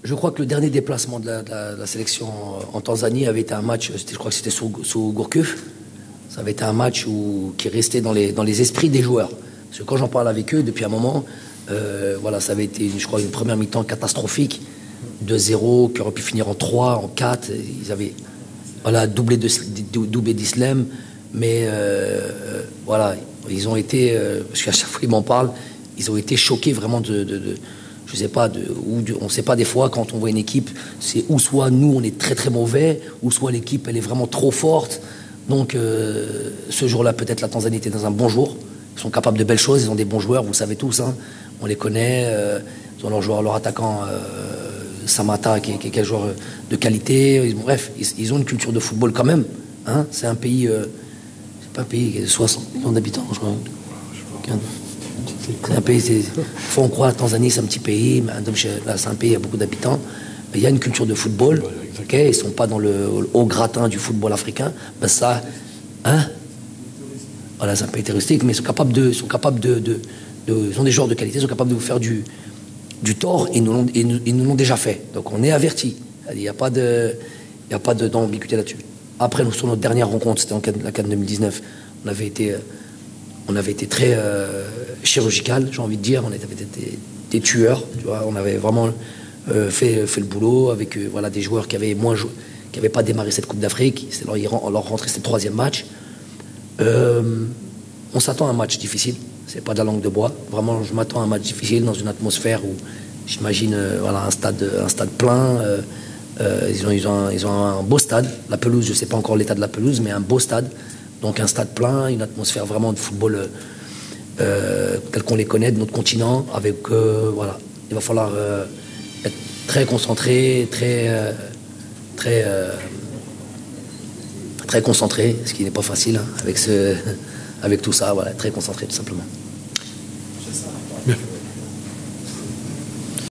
Je crois que le dernier déplacement de la sélection en Tanzanie avait été un match, je crois que c'était sous Gourcuff. Ça avait été un match qui restait dans les esprits des joueurs. Parce que quand j'en parle avec eux, depuis un moment, voilà, ça avait été, je crois, une première mi-temps catastrophique. 2-0, qui aurait pu finir en 3, en 4. Ils avaient doublé d'Islam. Mais voilà, ils ont été, parce qu'à chaque fois ils m'en parlent, ils ont été choqués vraiment je sais pas, on sait pas des fois quand on voit une équipe, c'est ou soit nous on est très très mauvais, ou soit l'équipe elle est vraiment trop forte. Donc ce jour-là peut-être la Tanzanie était dans un bon jour. Ils sont capables de belles choses, ils ont des bons joueurs, vous le savez tous, hein. On les connaît. Ils ont leur attaquant Samata qui est un joueur de qualité. Bref, ils ont une culture de football quand même. Hein. C'est un pays, c'est pas un pays qui a 60 millions d'habitants, je crois. C'est un pays, faut on croit la Tanzanie c'est un petit pays, mais là c'est un pays, il y a beaucoup d'habitants. Mais il y a une culture de football, okay, ils sont pas dans le haut gratin du football africain. Ben ça, hein, voilà, c'est un pays touristique, mais ils sont capables ils ont des joueurs de qualité, ils sont capables de vous faire du tort, et ils nous l'ont déjà fait. Donc on est avertis. Il n'y a pas d'ambiguïté là-dessus. Après, sur notre dernière rencontre, c'était la CAN 2019, on avait été très chirurgical, j'ai envie de dire. On avait été des tueurs, tu vois. On avait vraiment fait le boulot avec voilà, des joueurs qui avaient pas démarré cette Coupe d'Afrique. Leur rentrée, c'était le 3e match. On s'attend à un match difficile. C'est pas de la langue de bois. Vraiment, je m'attends à un match difficile dans une atmosphère où j'imagine voilà, un stade plein. Ils ont un beau stade. La pelouse, je sais pas encore l'état de la pelouse, mais un beau stade. Donc un stade plein, une atmosphère vraiment de football tel qu'on les connaît de notre continent. Avec voilà, il va falloir être très concentré, très concentré, ce qui n'est pas facile hein, avec tout ça. Voilà, très concentré tout simplement. Bien.